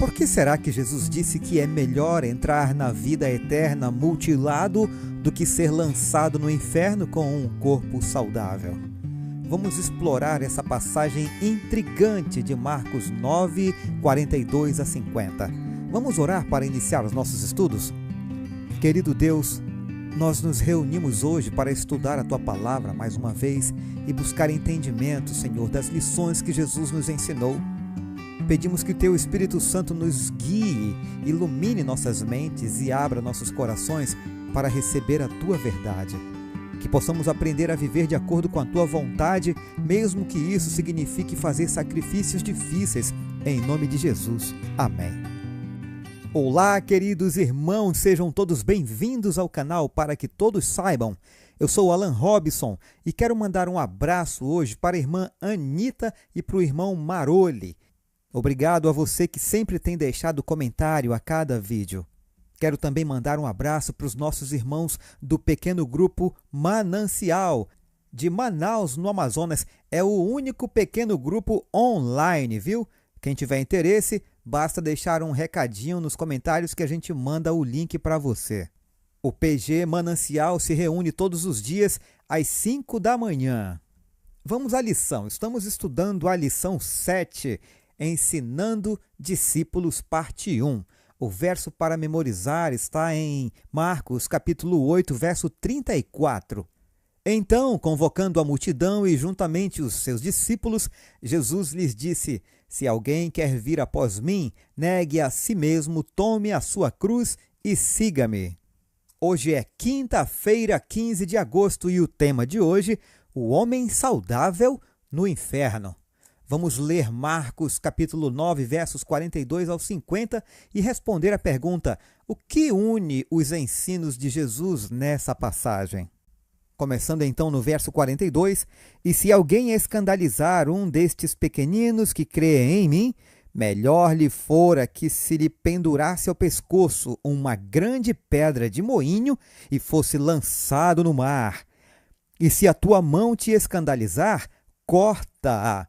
Por que será que Jesus disse que é melhor entrar na vida eterna mutilado do que ser lançado no inferno com um corpo saudável? Vamos explorar essa passagem intrigante de Marcos 9, 42 a 50. Vamos orar para iniciar os nossos estudos? Querido Deus, nós nos reunimos hoje para estudar a Tua Palavra mais uma vez e buscar entendimento, Senhor, das lições que Jesus nos ensinou. Pedimos que Teu Espírito Santo nos guie, ilumine nossas mentes e abra nossos corações para receber a Tua verdade. Que possamos aprender a viver de acordo com a Tua vontade, mesmo que isso signifique fazer sacrifícios difíceis, em nome de Jesus. Amém. Olá, queridos irmãos, sejam todos bem-vindos ao canal Para Que Todos Saibam. Eu sou Alan Robson e quero mandar um abraço hoje para a irmã Anita e para o irmão Maroli. Obrigado a você que sempre tem deixado comentário a cada vídeo. Quero também mandar um abraço para os nossos irmãos do pequeno grupo Manancial, de Manaus, no Amazonas. É o único pequeno grupo online, viu? Quem tiver interesse, basta deixar um recadinho nos comentários que a gente manda o link para você. O PG Manancial se reúne todos os dias às 5 da manhã. Vamos à lição. Estamos estudando a lição 7, Ensinando Discípulos, parte 1. O verso para memorizar está em Marcos, capítulo 8, verso 34. Então, convocando a multidão e juntamente os seus discípulos, Jesus lhes disse: Se alguém quer vir após mim, negue a si mesmo, tome a sua cruz e siga-me. Hoje é quinta-feira, 15 de agosto, e o tema de hoje, o homem saudável no inferno. Vamos ler Marcos, capítulo 9, versos 42 ao 50 e responder a pergunta: o que une os ensinos de Jesus nessa passagem? Começando então no verso 42, e se alguém escandalizar um destes pequeninos que crê em mim, melhor lhe fora que se lhe pendurasse ao pescoço uma grande pedra de moinho e fosse lançado no mar. E se a tua mão te escandalizar, corta-a.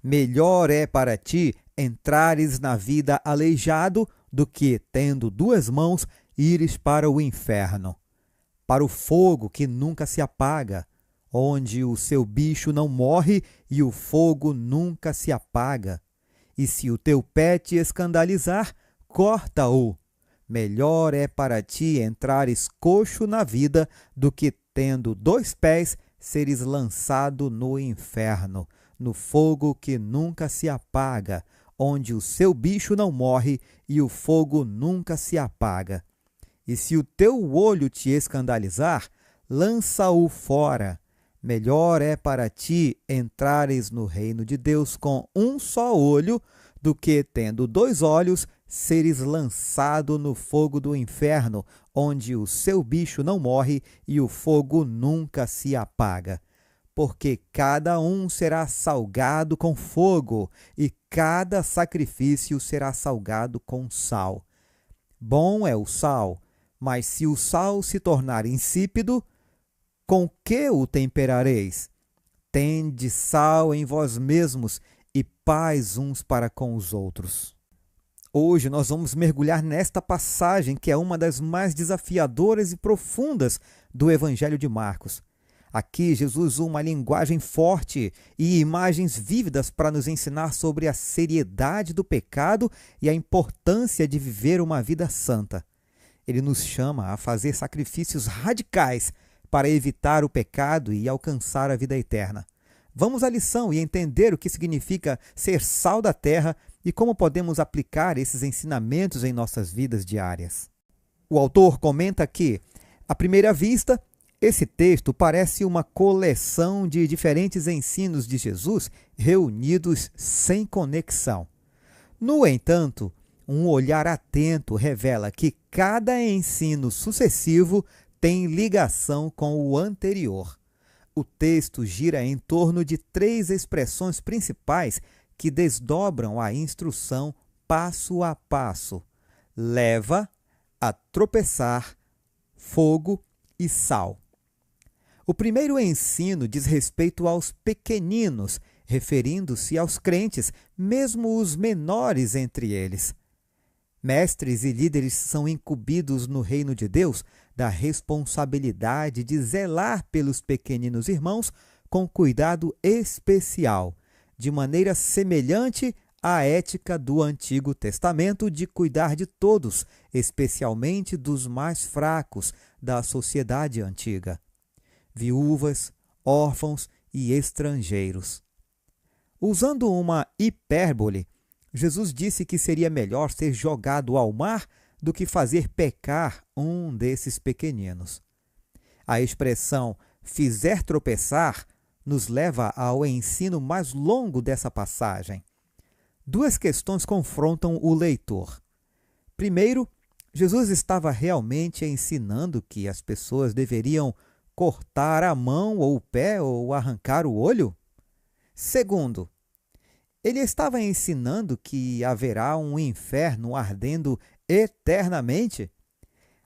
Melhor é para ti entrares na vida aleijado do que, tendo duas mãos, ires para o inferno, para o fogo que nunca se apaga, onde o seu bicho não morre e o fogo nunca se apaga. E se o teu pé te escandalizar, corta-o. Melhor é para ti entrares coxo na vida do que, tendo dois pés, seres lançado no inferno, no fogo que nunca se apaga, onde o seu bicho não morre e o fogo nunca se apaga. E se o teu olho te escandalizar, lança-o fora. Melhor é para ti entrares no reino de Deus com um só olho, do que, tendo dois olhos, seres lançado no fogo do inferno, onde o seu bicho não morre e o fogo nunca se apaga. Porque cada um será salgado com fogo, e cada sacrifício será salgado com sal. Bom é o sal, mas se o sal se tornar insípido, com que o temperareis? Tende sal em vós mesmos e paz uns para com os outros. Hoje nós vamos mergulhar nesta passagem que é uma das mais desafiadoras e profundas do Evangelho de Marcos. Aqui, Jesus usa uma linguagem forte e imagens vívidas para nos ensinar sobre a seriedade do pecado e a importância de viver uma vida santa. Ele nos chama a fazer sacrifícios radicais para evitar o pecado e alcançar a vida eterna. Vamos à lição e entender o que significa ser sal da terra e como podemos aplicar esses ensinamentos em nossas vidas diárias. O autor comenta que, à primeira vista, esse texto parece uma coleção de diferentes ensinos de Jesus reunidos sem conexão. No entanto, um olhar atento revela que cada ensino sucessivo tem ligação com o anterior. O texto gira em torno de três expressões principais que desdobram a instrução passo a passo: leva, a tropeçar, fogo e sal. O primeiro ensino diz respeito aos pequeninos, referindo-se aos crentes, mesmo os menores entre eles. Mestres e líderes são incumbidos no reino de Deus da responsabilidade de zelar pelos pequeninos irmãos com cuidado especial, de maneira semelhante à ética do Antigo Testamento de cuidar de todos, especialmente dos mais fracos da sociedade antiga, viúvas, órfãos e estrangeiros. Usando uma hipérbole, Jesus disse que seria melhor ser jogado ao mar do que fazer pecar um desses pequeninos. A expressão fizer tropeçar nos leva ao ensino mais longo dessa passagem. Duas questões confrontam o leitor. Primeiro, Jesus estava realmente ensinando que as pessoas deveriam cortar a mão ou o pé ou arrancar o olho? Segundo, ele estava ensinando que haverá um inferno ardendo eternamente?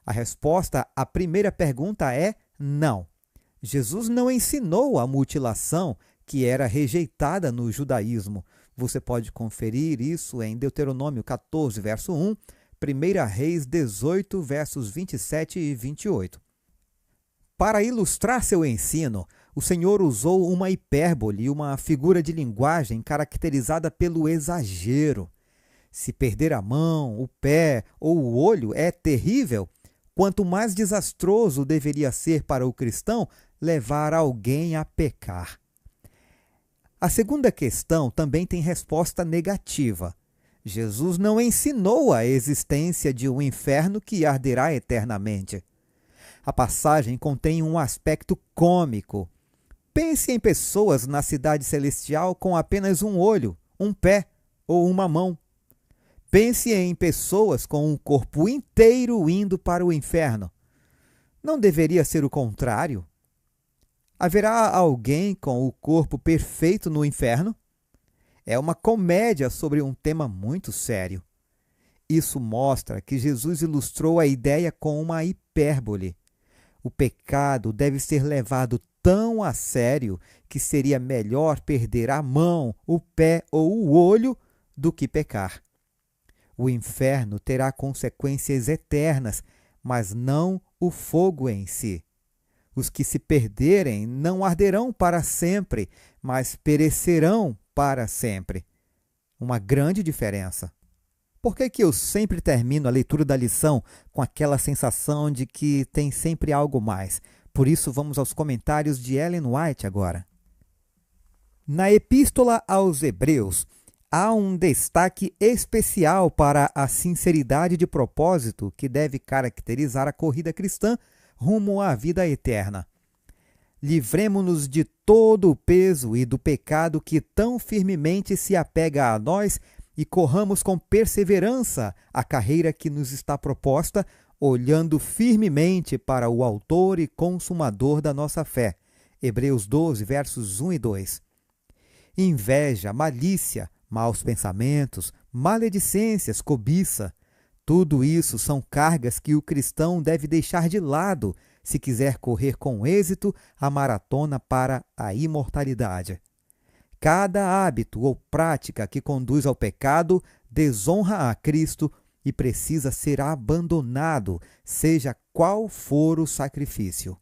A resposta à primeira pergunta é não. Jesus não ensinou a mutilação que era rejeitada no judaísmo. Você pode conferir isso em Deuteronômio 14, verso 1, 1 Reis 18, versos 27 e 28. Para ilustrar seu ensino, o Senhor usou uma hipérbole, uma figura de linguagem caracterizada pelo exagero. Se perder a mão, o pé ou o olho é terrível, quanto mais desastroso deveria ser para o cristão levar alguém a pecar. A segunda questão também tem resposta negativa. Jesus não ensinou a existência de um inferno que arderá eternamente. A passagem contém um aspecto cômico. Pense em pessoas na cidade celestial com apenas um olho, um pé ou uma mão. Pense em pessoas com um corpo inteiro indo para o inferno. Não deveria ser o contrário? Haverá alguém com o corpo perfeito no inferno? É uma comédia sobre um tema muito sério. Isso mostra que Jesus ilustrou a ideia com uma hipérbole. O pecado deve ser levado tão a sério que seria melhor perder a mão, o pé ou o olho do que pecar. O inferno terá consequências eternas, mas não o fogo em si. Os que se perderem não arderão para sempre, mas perecerão para sempre. Uma grande diferença. Por que eu sempre termino a leitura da lição com aquela sensação de que tem sempre algo mais? Por isso, vamos aos comentários de Ellen White agora. Na Epístola aos Hebreus, há um destaque especial para a sinceridade de propósito que deve caracterizar a corrida cristã rumo à vida eterna. Livremo-nos de todo o peso e do pecado que tão firmemente se apega a nós e corramos com perseverança a carreira que nos está proposta, olhando firmemente para o autor e consumador da nossa fé. Hebreus 12, versos 1 e 2. Inveja, malícia, maus pensamentos, maledicências, cobiça. Tudo isso são cargas que o cristão deve deixar de lado se quiser correr com êxito a maratona para a imortalidade. Cada hábito ou prática que conduz ao pecado desonra a Cristo e precisa ser abandonado, seja qual for o sacrifício.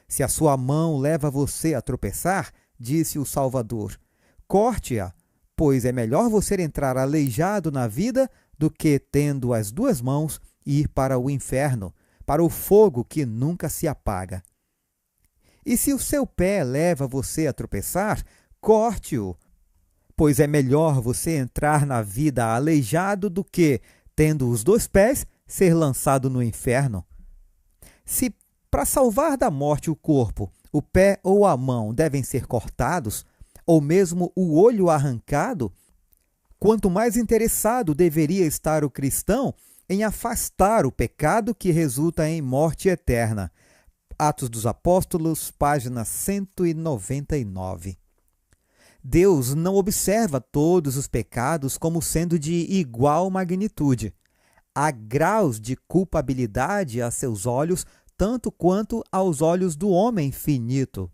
Se a sua mão leva você a tropeçar, disse o Salvador, corte-a, pois é melhor você entrar aleijado na vida do que, tendo as duas mãos, ir para o inferno, para o fogo que nunca se apaga. E se o seu pé leva você a tropeçar, corte-o, pois é melhor você entrar na vida aleijado do que, tendo os dois pés, ser lançado no inferno. Se, para salvar da morte o corpo, o pé ou a mão devem ser cortados, ou mesmo o olho arrancado, quanto mais interessado deveria estar o cristão em afastar o pecado que resulta em morte eterna. Atos dos Apóstolos, página 199. Deus não observa todos os pecados como sendo de igual magnitude. Há graus de culpabilidade a seus olhos, tanto quanto aos olhos do homem finito.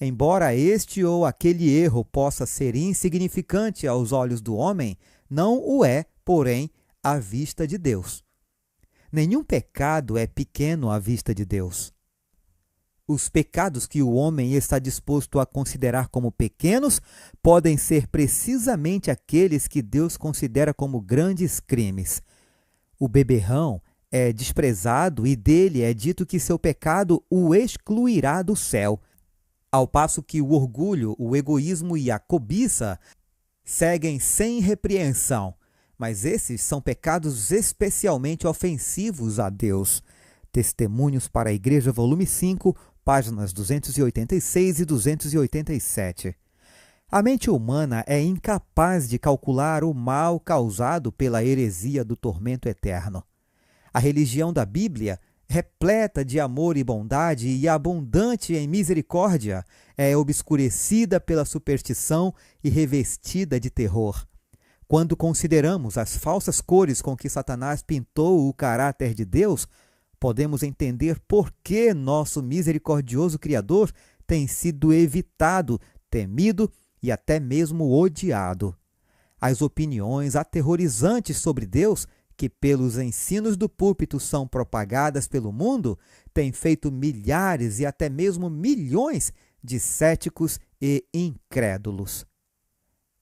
Embora este ou aquele erro possa ser insignificante aos olhos do homem, não o é, porém, à vista de Deus. Nenhum pecado é pequeno à vista de Deus. Os pecados que o homem está disposto a considerar como pequenos podem ser precisamente aqueles que Deus considera como grandes crimes. O beberrão é desprezado e dele é dito que seu pecado o excluirá do céu, ao passo que o orgulho, o egoísmo e a cobiça seguem sem repreensão. Mas esses são pecados especialmente ofensivos a Deus. Testemunhos para a Igreja, volume 5, páginas 286 e 287. A mente humana é incapaz de calcular o mal causado pela heresia do tormento eterno. A religião da Bíblia, repleta de amor e bondade e abundante em misericórdia, é obscurecida pela superstição e revestida de terror. Quando consideramos as falsas cores com que Satanás pintou o caráter de Deus, podemos entender por que nosso misericordioso Criador tem sido evitado, temido e até mesmo odiado. As opiniões aterrorizantes sobre Deus, que pelos ensinos do púlpito são propagadas pelo mundo, têm feito milhares e até mesmo milhões de céticos e incrédulos.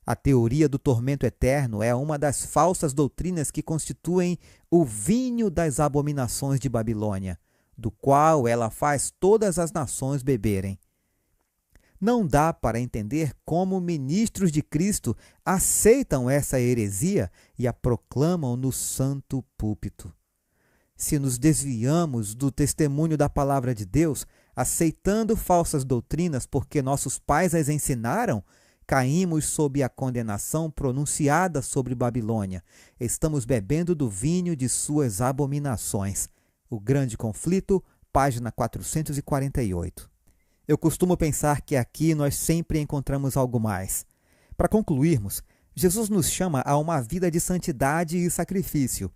A teoria do tormento eterno é uma das falsas doutrinas que constituem o vinho das abominações de Babilônia, do qual ela faz todas as nações beberem. Não dá para entender como ministros de Cristo aceitam essa heresia e a proclamam no santo púlpito. Se nos desviamos do testemunho da palavra de Deus, aceitando falsas doutrinas porque nossos pais as ensinaram, caímos sob a condenação pronunciada sobre Babilônia. Estamos bebendo do vinho de suas abominações. O Grande Conflito, página 448. Eu costumo pensar que aqui nós sempre encontramos algo mais. Para concluirmos, Jesus nos chama a uma vida de santidade e sacrifício.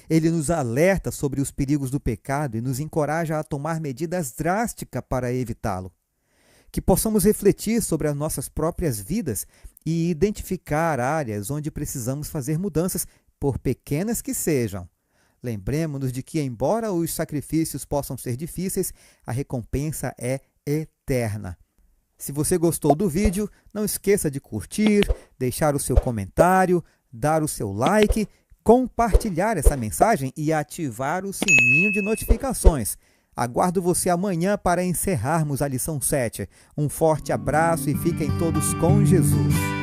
Ele nos alerta sobre os perigos do pecado e nos encoraja a tomar medidas drásticas para evitá-lo. Que possamos refletir sobre as nossas próprias vidas e identificar áreas onde precisamos fazer mudanças, por pequenas que sejam. Lembremos-nos de que, embora os sacrifícios possam ser difíceis, a recompensa é eterna. Se você gostou do vídeo, não esqueça de curtir, deixar o seu comentário, dar o seu like, compartilhar essa mensagem e ativar o sininho de notificações. Aguardo você amanhã para encerrarmos a lição 7. Um forte abraço e fiquem todos com Jesus.